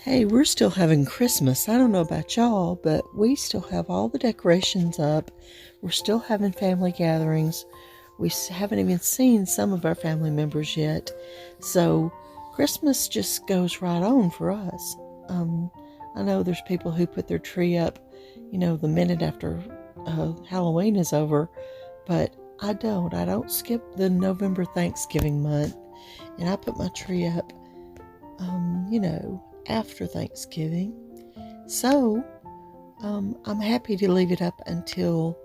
Hey, we're still having Christmas. I don't know about y'all, but we still have all the decorations up. We're still having family gatherings. We haven't even seen some of our family members yet. So Christmas just goes right on for us. I know there's people who put their tree up, the minute after Halloween is over, but I don't. I don't skip the November Thanksgiving month, and I put my tree up, after Thanksgiving. So, I'm happy to leave it up until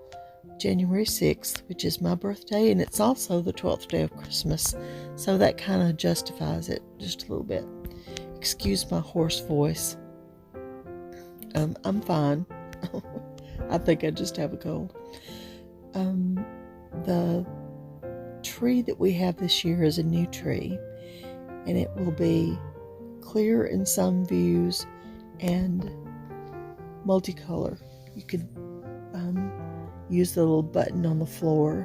January 6th, which is my birthday, and it's also the 12th day of Christmas. So that kind of justifies it just a little bit. Excuse my hoarse voice. I'm fine. I think I just have a cold. The tree that we have this year is a new tree, and it will be clear in some views and multicolor. You could use the little button on the floor.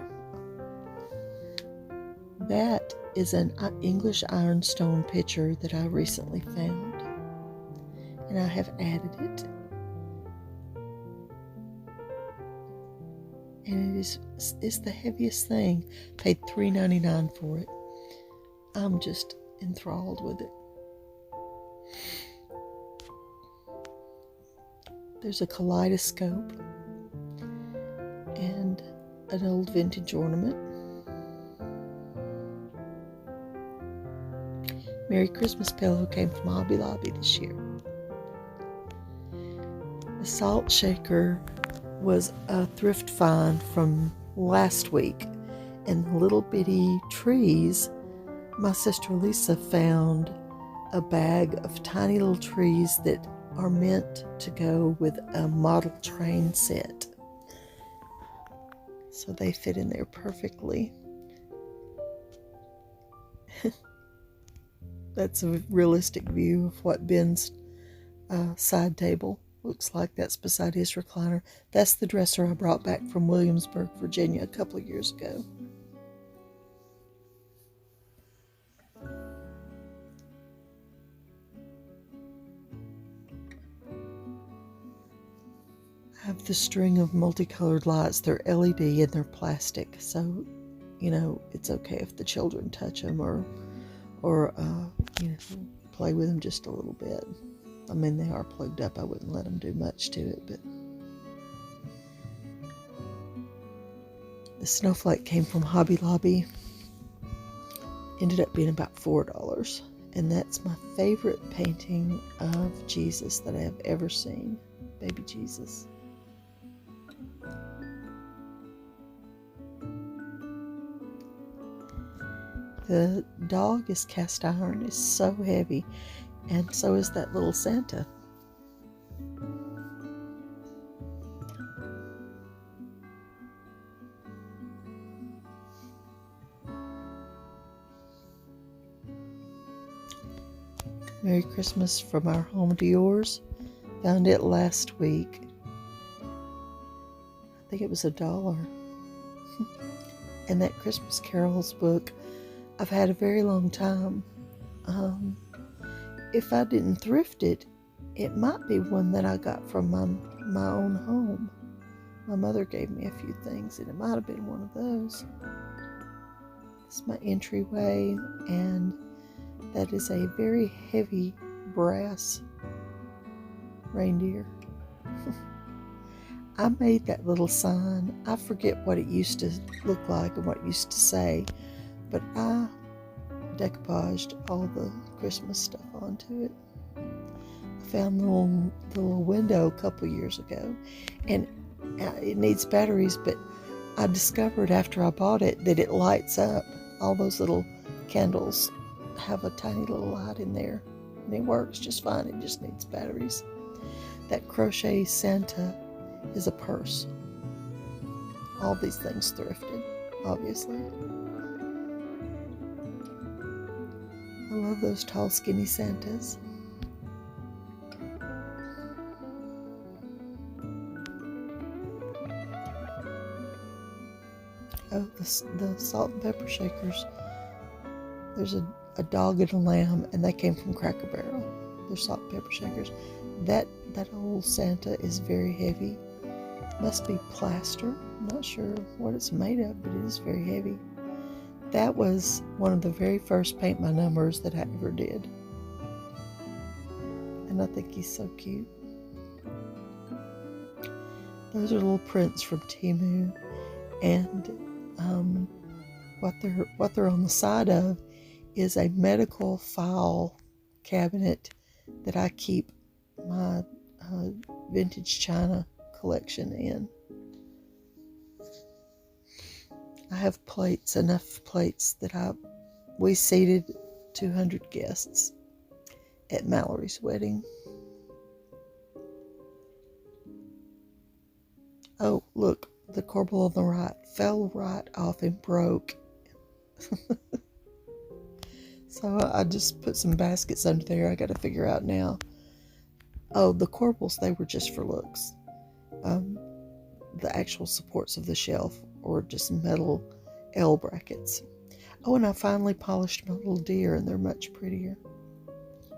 That is an English ironstone picture that I recently found, and I have added it. And it's the heaviest thing. Paid $3.99 for it. I'm just enthralled with it. There's a kaleidoscope and an old vintage ornament. Merry Christmas pillow came from Hobby Lobby this year. The salt shaker was a thrift find from last week, and the little bitty trees, my sister Lisa found a bag of tiny little trees that are meant to go with a model train set. So they fit in there perfectly. That's a realistic view of what Ben's side table looks like. That's beside his recliner. That's the dresser I brought back from Williamsburg, Virginia a couple of years ago. I have the string of multicolored lights. They're LED and they're plastic, so it's okay if the children touch them or play with them just a little bit. I mean, they are plugged up. I wouldn't let them do much to it, but the snowflake came from Hobby Lobby. Ended up being about $4, and that's my favorite painting of Jesus that I have ever seen, baby Jesus. The dog is cast iron. It's so heavy, and so is that little Santa. Merry Christmas from our home to yours. Found it last week. I think it was $1. And that Christmas Carols book I've had a very long time. If I didn't thrift it, it might be one that I got from my own home. My mother gave me a few things, and it might have been one of those. It's my Entryway, and that is a very heavy brass reindeer. I made that little sign. I forget what it used to look like and what it used to say, but I decoupaged all the Christmas stuff onto it. I found the little window a couple years ago, and it needs batteries, but I discovered after I bought it that it lights up. All those little candles have a tiny little light in there, and it works just fine. It just needs batteries. That crochet Santa is a purse. All these things thrifted, obviously. I love those tall, skinny Santas. Oh, the salt and pepper shakers. There's a dog and a lamb, and they came from Cracker Barrel. They're salt and pepper shakers. That old Santa is very heavy. Must be plaster. I'm not sure what it's made of, but it is very heavy. That was one of the very first paint by numbers that I ever did. And I think he's so cute. Those are little prints from Temu, and what they're on the side of is a medical file cabinet that I keep my vintage china collection in. I have plates, enough plates that we seated 200 guests at Mallory's wedding. Oh, look, the corbel on the right fell right off and broke. So I just put some baskets under there. I got to figure out now. Oh, the corbels, they were just for looks. The actual supports of the shelf or just metal L brackets. Oh, and I finally polished my little deer, and they're much prettier.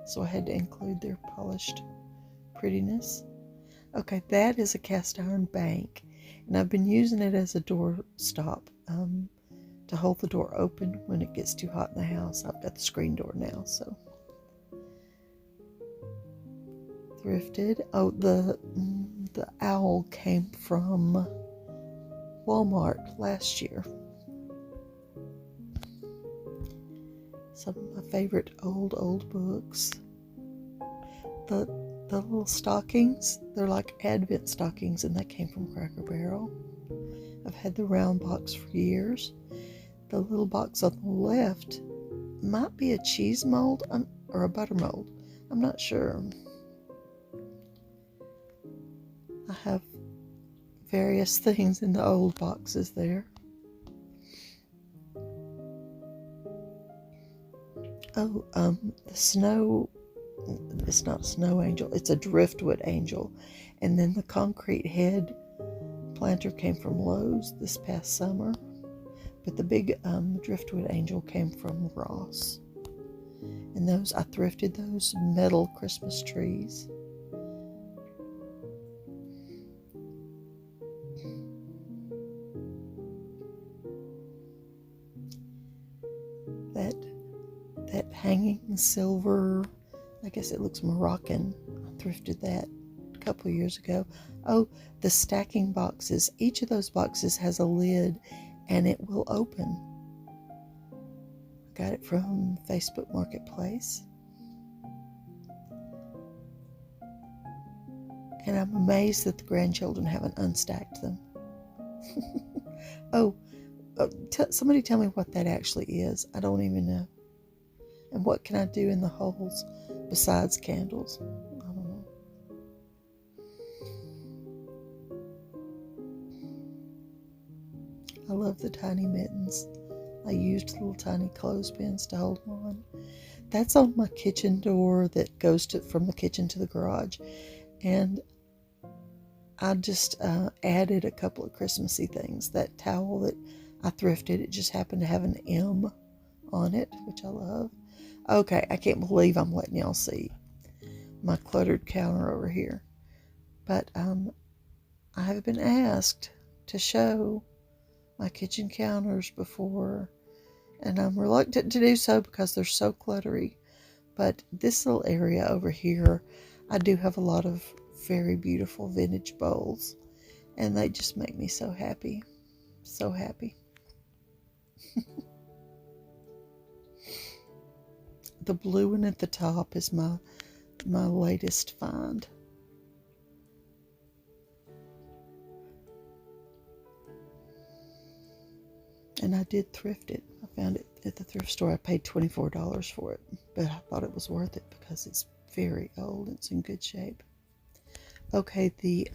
So I had to include their polished prettiness. Okay, that is a cast iron bank, and I've been using it as a door stop to hold the door open when it gets too hot in the house. I've got the screen door now, so. Thrifted. Oh, the owl came from Walmart last year. Some of my favorite old books. The little stockings, they're like Advent stockings, and they came from Cracker Barrel. I've had the round box for years. The little box on the left might be a cheese mold or a butter mold. I'm not sure. I have various things in the old boxes there. Oh, the snow, it's not a snow angel, it's a driftwood angel. And then the concrete head planter came from Lowe's this past summer. But the big driftwood angel came from Ross. And those, I thrifted those metal Christmas trees. That hanging silver, I guess it looks Moroccan. I thrifted that a couple of years ago. Oh, the stacking boxes. Each of those boxes has a lid, and it will open. I got it from Facebook Marketplace. And I'm amazed that the grandchildren haven't unstacked them. Somebody tell me what that actually is. I don't even know. And what can I do in the holes besides candles? I don't know. I love the tiny mittens. I used little tiny clothespins to hold them on. That's on my kitchen door that goes from the kitchen to the garage. And I just added a couple of Christmassy things. That towel that I thrifted, it just happened to have an M on it, which I love. Okay, I can't believe I'm letting y'all see my cluttered counter over here. But I have been asked to show my kitchen counters before, and I'm reluctant to do so because they're so cluttery. But this little area over here, I do have a lot of very beautiful vintage bowls, and they just make me so happy. So happy. The blue one at the top is my latest find. And I did thrift it. I found it at the thrift store. I paid $24 for it, but I thought it was worth it because it's very old. It's in good shape. Okay, the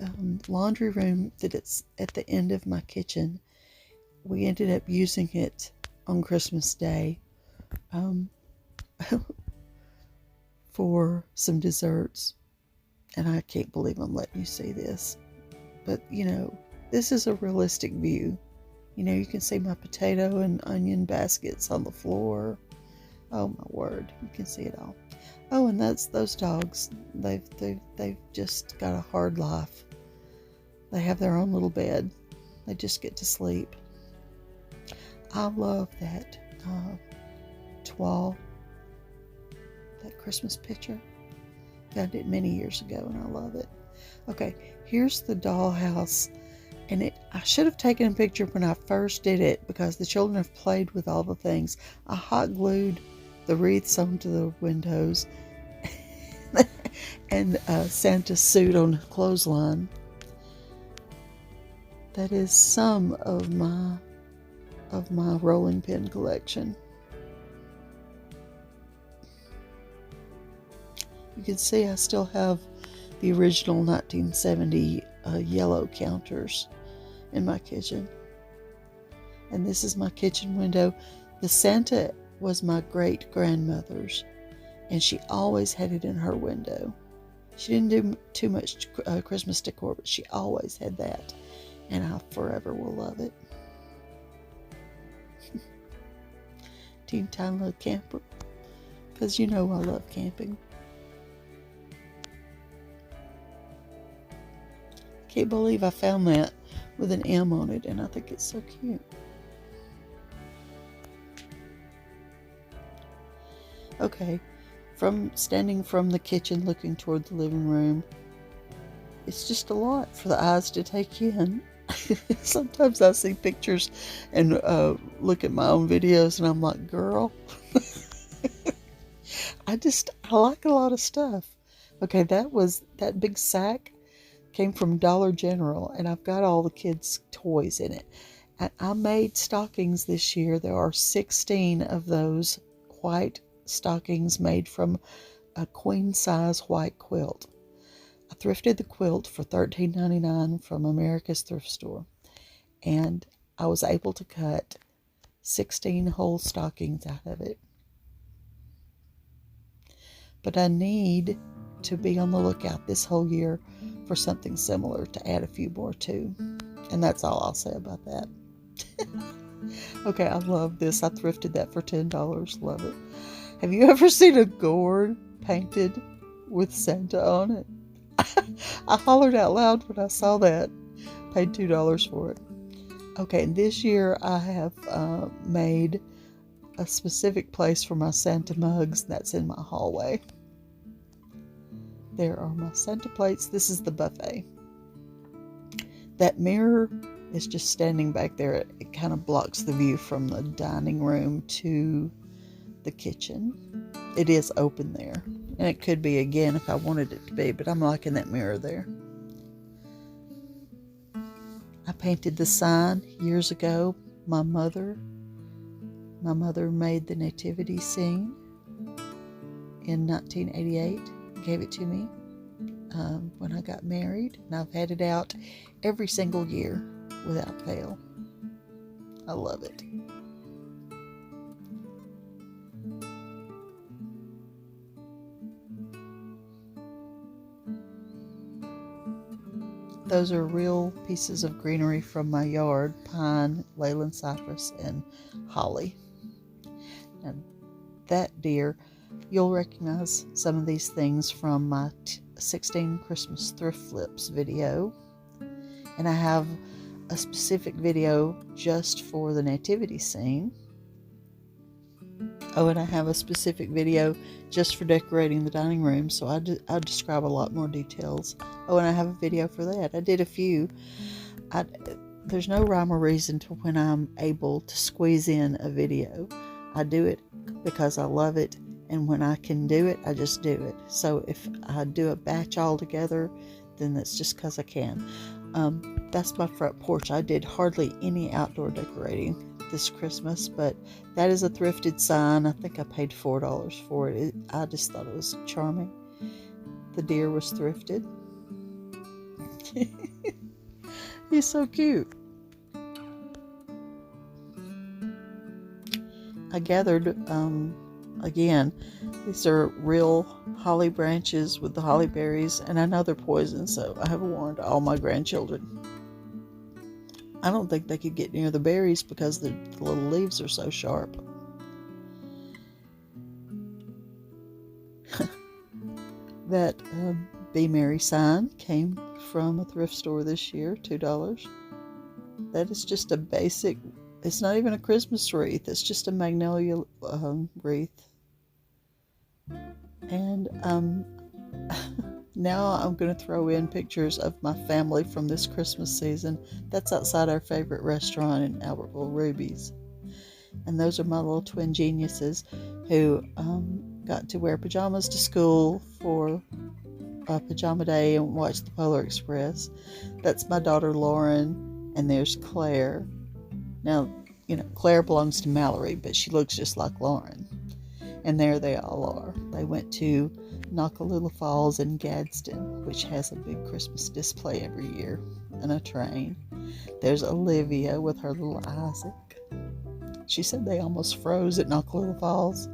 laundry room that it's at the end of my kitchen, we ended up using it on Christmas Day for some desserts. And I can't believe I'm letting you see this. But, this is a realistic view. You can see my potato and onion baskets on the floor. Oh my word, you can see it all. Oh, and that's those dogs. They've just got a hard life. They have their own little bed. They just get to sleep. I love that toile, that Christmas picture. Found it many years ago and I love it. Okay, here's the dollhouse. And I should have taken a picture when I first did it because the children have played with all the things. I hot glued the wreaths onto the windows and Santa's suit on the clothesline. That is some of my rolling pin collection. You can see I still have the original 1970 yellow counters in my kitchen. And this is my kitchen window. The Santa was my great grandmother's, and she always had it in her window. She didn't do too much Christmas decor, but she always had that, and I forever will love it. Teen Tiny Little Camper, because you know I love camping. Can't believe I found that with an M on it, and I think it's so cute. Okay, standing from the kitchen looking toward the living room, it's just a lot for the eyes to take in. Sometimes I see pictures and look at my own videos and I'm like, girl, I like a lot of stuff. Okay, that big sack came from Dollar General, and I've got all the kids' toys in it. And I made stockings this year. There are 16 of those white stockings made from a queen-size white quilt. I thrifted the quilt for $13.99 from America's Thrift Store, and I was able to cut 16 whole stockings out of it. But I need to be on the lookout this whole year for something similar to add a few more to. And that's all I'll say about that. Okay, I love this. I thrifted that for $10. Love it. Have you ever seen a gourd painted with Santa on it? I hollered out loud when I saw that. Paid $2 for it. Okay, and this year I have made a specific place for my Santa mugs. That's in my hallway. There are my Santa plates. This is the buffet. That mirror is just standing back there. It kind of blocks the view from the dining room to the kitchen. It is open there. And it could be again if I wanted it to be, but I'm liking that mirror there. I painted the sign years ago. My mother made the nativity scene in 1988. Gave it to me when I got married, and I've had it out every single year without fail. I love it. Those are real pieces of greenery from my yard: pine, Leyland cypress, and holly. And that deer, you'll recognize some of these things from my 16 Christmas thrift flips video. And I have a specific video just for the nativity scene. Oh, and I have a specific video just for decorating the dining room, so I describe a lot more details. Oh, and I have a video for that. I did a few. There's no rhyme or reason to when I'm able to squeeze in a video. I do it because I love it, and when I can do it, I just do it. So if I do a batch all together, then that's just because I can. That's my front porch. I did hardly any outdoor decorating this Christmas, but that is a thrifted sign. I think I paid $4 for it. I just thought it was charming. The deer was thrifted. He's so cute. I gathered, again, these are real holly branches with the holly berries, and I know they're poison, so I have warned all my grandchildren. I don't think they could get near the berries because the little leaves are so sharp. That Be Merry sign came from a thrift store this year, $2. That is just a basic, it's not even a Christmas wreath, it's just a magnolia wreath. And now I'm going to throw in pictures of my family from this Christmas season. That's outside our favorite restaurant in Albertville, Ruby's. And those are my little twin geniuses who got to wear pajamas to school for pajama day and watch the Polar Express. That's my daughter Lauren, and there's Claire. Now, Claire belongs to Mallory, but she looks just like Lauren. And there they all are. They went to Nakalula Falls in Gadsden, which has a big Christmas display every year, and a train. There's Olivia with her little Isaac. She said they almost froze at Nakalula Falls.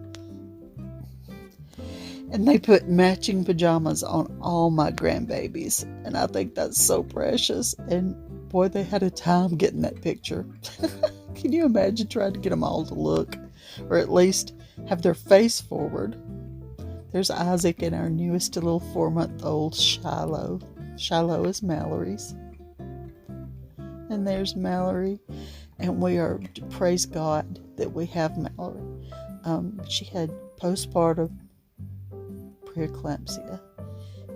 And they put matching pajamas on all my grandbabies, and I think that's so precious. And boy, they had a time getting that picture. Can you imagine trying to get them all to look, or at least have their face forward? There's Isaac and our newest little 4-month-old Shiloh. Shiloh is Mallory's. And there's Mallory. And we are, praise God that we have Mallory. She had postpartum preeclampsia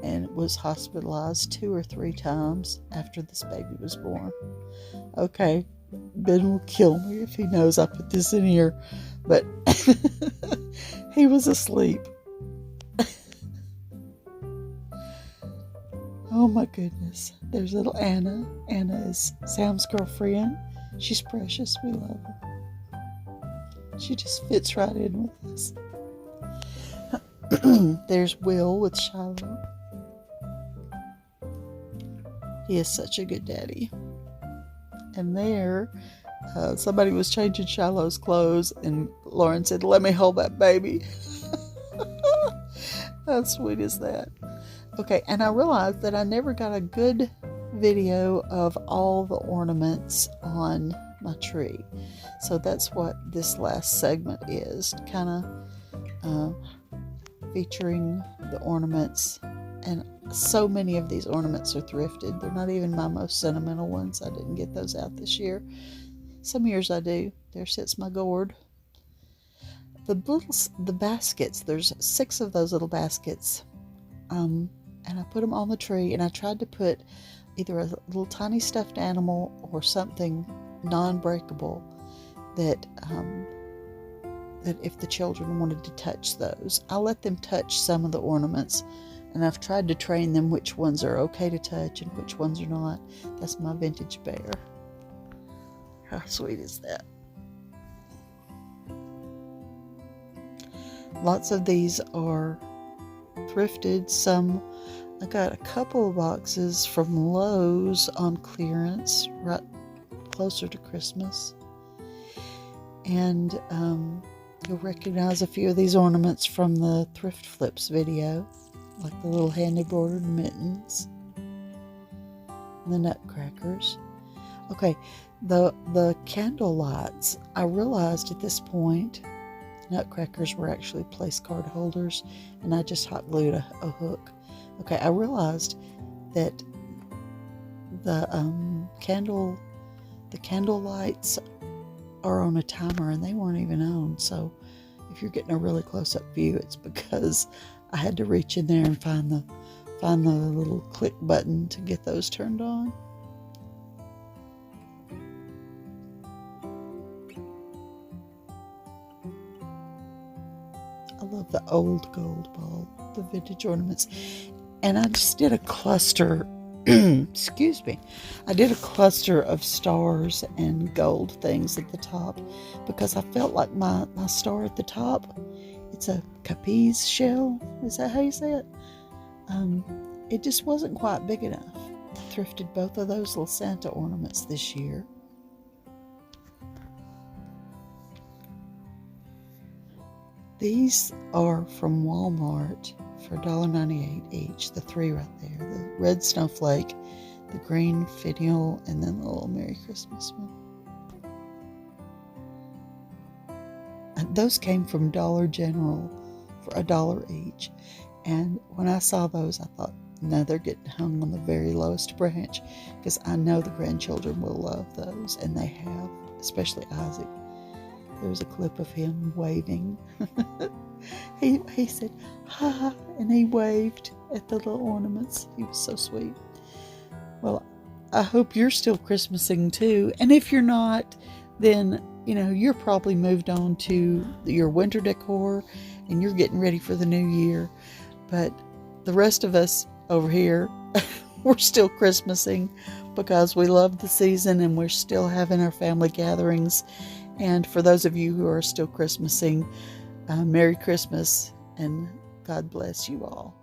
and was hospitalized 2 or 3 times after this baby was born. Okay, Ben will kill me if he knows I put this in here, but he was asleep. Oh my goodness. There's little Anna. Anna is Sam's girlfriend. She's precious. We love her. She just fits right in with us. There's Will with Shiloh. He is such a good daddy. And there, somebody was changing Shiloh's clothes, and Lauren said, "Let me hold that baby." How sweet is that? Okay, and I realized that I never got a good video of all the ornaments on my tree. So that's what this last segment is, kind of featuring the ornaments. And so many of these ornaments are thrifted. They're not even my most sentimental ones. I didn't get those out this year. Some years I do. There sits my gourd. The baskets, there's 6 of those little baskets. And I put them on the tree, and I tried to put either a little tiny stuffed animal or something non-breakable that if the children wanted to touch those, I'll let them touch some of the ornaments, and I've tried to train them which ones are okay to touch and which ones are not. That's my vintage bear. How sweet is that? Lots of these are thrifted. Some, I got a couple of boxes from Lowe's on clearance right closer to Christmas. And you'll recognize a few of these ornaments from the Thrift Flips video, like the little hand embroidered mittens and the nutcrackers. Okay, the candle lights, I realized at this point nutcrackers were actually place card holders, and I just hot glued a hook. Okay, I realized that the candle lights are on a timer, and they weren't even on. So if you're getting a really close-up view, it's because I had to reach in there and find the little click button to get those turned on. I love the old gold ball, the vintage ornaments. And I just did a cluster, excuse me, I did a cluster of stars and gold things at the top because I felt like my star at the top, it's a capiz shell, is that how you say it? It just wasn't quite big enough. I thrifted both of those little Santa ornaments this year. These are from Walmart for $1.98 each, the 3 right there. The red snowflake, the green finial, and then the little Merry Christmas one. And those came from Dollar General for $1 each. And when I saw those, I thought, no, they're getting hung on the very lowest branch, because I know the grandchildren will love those, and they have, especially Isaac. There was a clip of him waving. He said, "Ha," and he waved at the little ornaments. He was so sweet. Well, I hope you're still Christmasing too. And if you're not, then, you're probably moved on to your winter decor and you're getting ready for the new year. But the rest of us over here, we're still Christmasing because we love the season and we're still having our family gatherings. And for those of you who are still Christmasing, Merry Christmas and God bless you all.